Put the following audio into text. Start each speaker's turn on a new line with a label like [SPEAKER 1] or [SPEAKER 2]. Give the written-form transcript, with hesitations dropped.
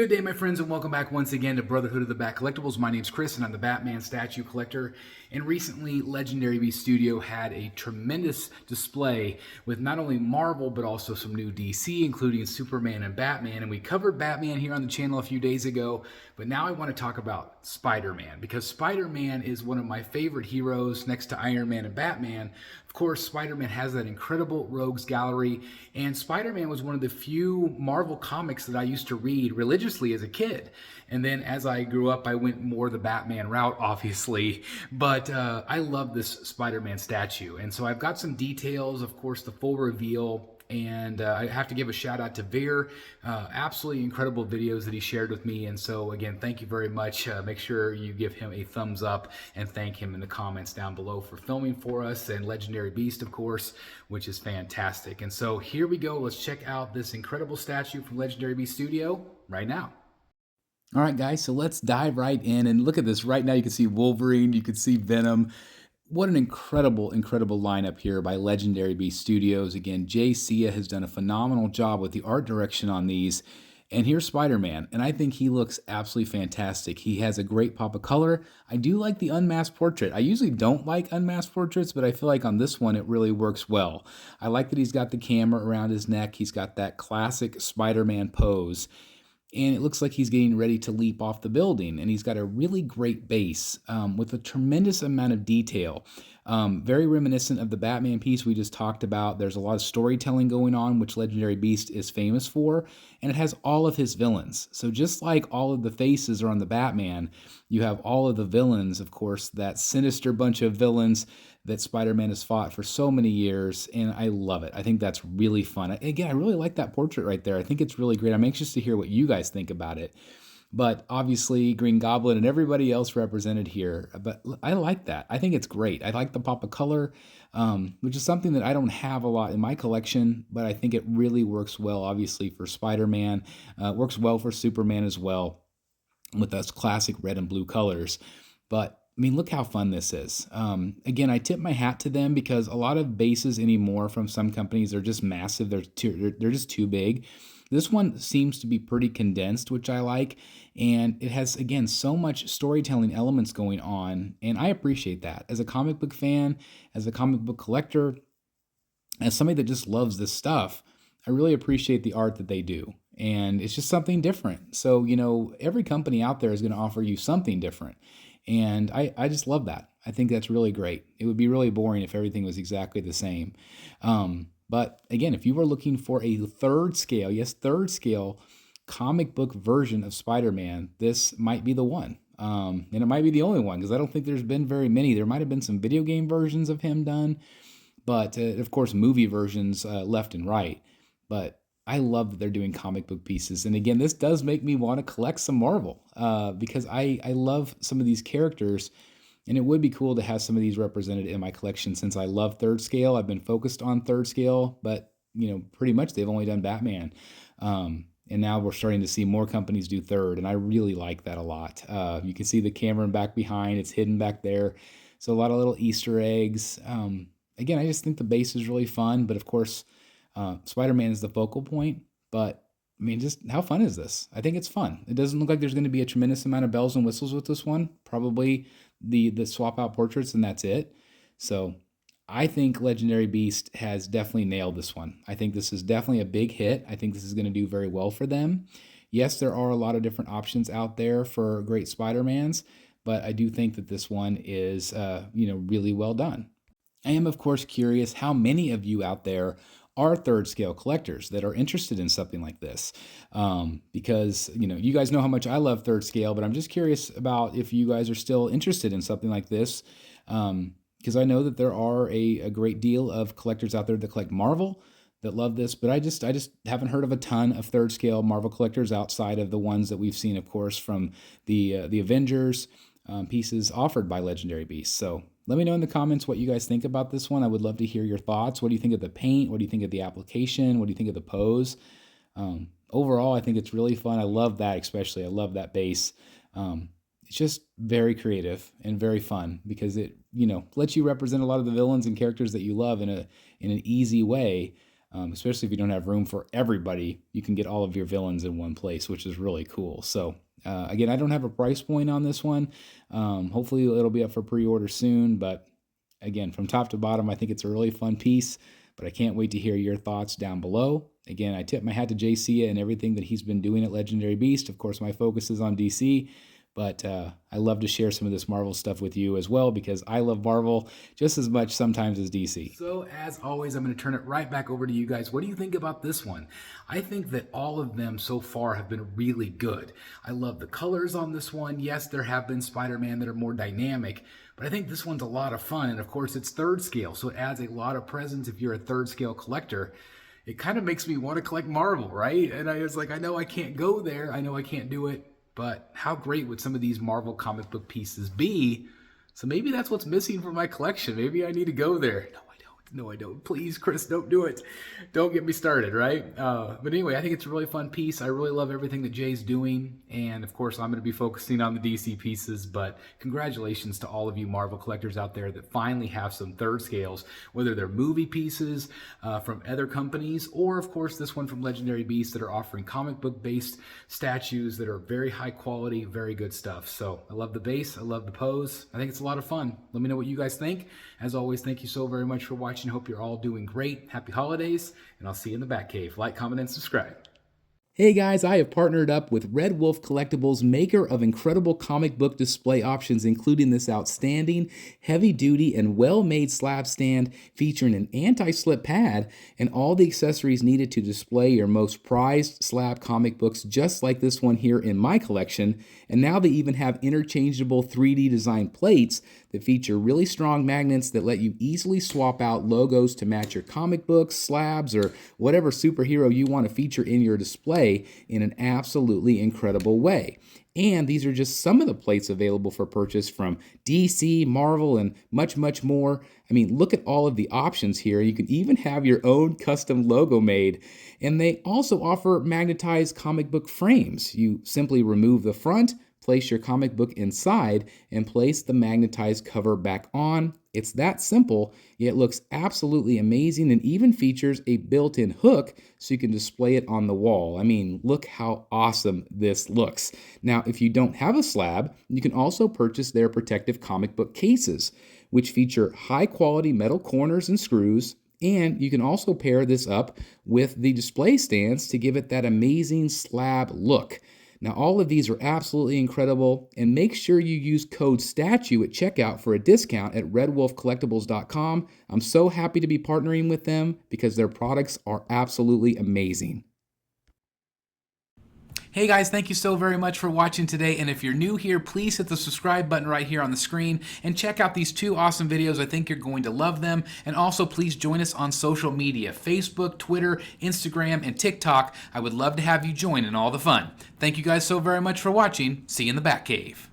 [SPEAKER 1] Good day, my friends, and welcome back once again to Brotherhood of the Bat Collectibles. My name's Chris, and I'm the Batman statue collector. And recently, Legendary Beast Studio had a tremendous display with not only Marvel, but also some new DC, including Superman and Batman. And we covered Batman here on the channel a few days ago, but now I want to talk about Spider-Man, because Spider-Man is one of my favorite heroes next to Iron Man and Batman. Of course, Spider-Man has that incredible rogues gallery, and Spider-Man was one of the few Marvel comics that I used to read religiously as a kid. And then as I grew up, I went more the Batman route, obviously. But I love this Spider-Man statue. And so I've got some details, of course, the full reveal. And I have to give a shout out to Veer. Absolutely incredible videos that he shared with me. And so, again, thank you very much. Make sure you give him a thumbs up and thank him in the comments down below for filming for us. And Legendary Beast, of course, which is fantastic. And so here we go. Let's check out this incredible statue from Legendary Beast Studio right now. All right, guys, so let's dive right in and look at this. Right now, you can see Wolverine, you can see Venom. What an incredible, incredible lineup here by Legendary Beast Studios. Again, Jay Sia has done a phenomenal job with the art direction on these. And here's Spider-Man, and I think he looks absolutely fantastic. He has a great pop of color. I do like the unmasked portrait. I usually don't like unmasked portraits, but I feel like on this one it really works well. I like that he's got the camera around his neck. He's got that classic Spider-Man pose. And it looks like he's getting ready to leap off the building. And he's got a really great base with a tremendous amount of detail. Very reminiscent of the Batman piece we just talked about. There's a lot of storytelling going on, which Legendary Beast is famous for. And it has all of his villains. So just like all of the faces are on the Batman, you have all of the villains, of course, that sinister bunch of villains that Spider-Man has fought for so many years, and I love it. I think that's really fun. Again, I really like that portrait right there. I think it's really great. I'm anxious to hear what you guys think about it. But obviously, Green Goblin and everybody else represented here. But I like that. I think it's great. I like the pop of color, which is something that I don't have a lot in my collection, but I think it really works well, obviously, for Spider-Man. Works well for Superman as well, with those classic red and blue colors. But I mean, look how fun this is. Again, I tip my hat to them because a lot of bases anymore from some companies are just massive. They're just too big. This one seems to be pretty condensed, which I like. And it has, again, so much storytelling elements going on. And I appreciate that. As a comic book fan, as a comic book collector, as somebody that just loves this stuff, I really appreciate the art that they do. And it's just something different. So, every company out there is going to offer you something different. And I just love that. I think that's really great. It would be really boring if everything was exactly the same. But again, if you were looking for a third scale, yes, third scale comic book version of Spider-Man, this might be the one. And it might be the only one because I don't think there's been very many. There might have been some video game versions of him done, but of course, movie versions left and right. But I love that they're doing comic book pieces. And again, this does make me want to collect some Marvel because I love some of these characters. And it would be cool to have some of these represented in my collection since I love third scale. I've been focused on third scale, but pretty much they've only done Batman. And now we're starting to see more companies do third. And I really like that a lot. You can see the camera back behind. It's hidden back there. So a lot of little Easter eggs. Again, I just think the base is really fun. But of course, Spider-Man is the focal point, but I mean, just how fun is this? I think it's fun. It doesn't look like there's going to be a tremendous amount of bells and whistles with this one. Probably the swap out portraits and that's it. So I think Legendary Beast has definitely nailed this one. I think this is definitely a big hit. I think this is going to do very well for them. Yes, there are a lot of different options out there for great Spider-Mans, but I do think that this one is, really well done. I am, of course, curious how many of you out there are third scale collectors that are interested in something like this. Because, you guys know how much I love third scale, but I'm just curious about if you guys are still interested in something like this. Because I know that there are a great deal of collectors out there that collect Marvel that love this, but I just haven't heard of a ton of third scale Marvel collectors outside of the ones that we've seen, of course, from the Avengers pieces offered by Legendary Beasts. So let me know in the comments what you guys think about this one. I would love to hear your thoughts. What do you think of the paint? What do you think of the application? What do you think of the pose? Overall, I think it's really fun. I love that especially. I love that base. It's just very creative and very fun because it, lets you represent a lot of the villains and characters that you love in an easy way.
[SPEAKER 2] Especially if you don't have room for everybody, you can get all of your villains in one place, which is really cool. So again, I don't have a price point on this one. Hopefully it'll be up for pre-order soon, but again, from top to bottom, I think it's a really fun piece, but I can't wait to hear your thoughts down below. Again, I tip my hat to JC and everything that he's been doing at Legendary Beast. Of course, my focus is on DC, but I love to share some of this Marvel stuff with you as well, because I love Marvel just as much sometimes as DC.
[SPEAKER 1] So as always, I'm going to turn it right back over to you guys. What do you think about this one? I think that all of them so far have been really good. I love the colors on this one. Yes, there have been Spider-Man that are more dynamic, but I think this one's a lot of fun. And of course, it's third scale, so it adds a lot of presence if you're a third scale collector. It kind of makes me want to collect Marvel, right? And I was like, I know I can't go there. I know I can't do it. But how great would some of these Marvel comic book pieces be? So maybe that's what's missing from my collection. Maybe I need to go there. No, I don't. Please, Chris, don't do it. Don't get me started, right? But anyway, I think it's a really fun piece. I really love everything that Jay's doing. And of course, I'm going to be focusing on the DC pieces. But congratulations to all of you Marvel collectors out there that finally have some third scales, whether they're movie pieces from other companies, or of course, this one from Legendary Beasts that are offering comic book based statues that are very high quality, very good stuff. So I love the base. I love the pose. I think it's a lot of fun. Let me know what you guys think. As always, thank you so very much for watching. Hope you're all doing great. Happy holidays, and I'll see you in the Batcave. Like, comment, and subscribe.
[SPEAKER 2] Hey guys, I have partnered up with Red Wolf Collectibles, maker of incredible comic book display options, including this outstanding, heavy-duty, and well-made slab stand featuring an anti-slip pad and all the accessories needed to display your most prized slab comic books, just like this one here in my collection. And now they even have interchangeable 3D design plates that feature really strong magnets that let you easily swap out logos to match your comic books, slabs, or whatever superhero you want to feature in your display in an absolutely incredible way. And these are just some of the plates available for purchase from DC, Marvel, and much, much more. I mean, look at all of the options here. You can even have your own custom logo made. And they also offer magnetized comic book frames. You simply remove the front, place your comic book inside, and place the magnetized cover back on. It's that simple, yet looks absolutely amazing, and even features a built-in hook so you can display it on the wall. I mean, look how awesome this looks. Now, if you don't have a slab, you can also purchase their protective comic book cases, which feature high-quality metal corners and screws. And you can also pair this up with the display stands to give it that amazing slab look. Now, all of these are absolutely incredible, and make sure you use code STATUE at checkout for a discount at redwolfcollectibles.com. I'm so happy to be partnering with them because their products are absolutely amazing.
[SPEAKER 1] Hey guys, thank you so very much for watching today, and if you're new here, please hit the subscribe button right here on the screen and check out these two awesome videos. I think you're going to love them. And also please join us on social media: Facebook, Twitter, Instagram, and TikTok. I would love to have you join in all the fun. Thank you guys so very much for watching. See you in the Batcave.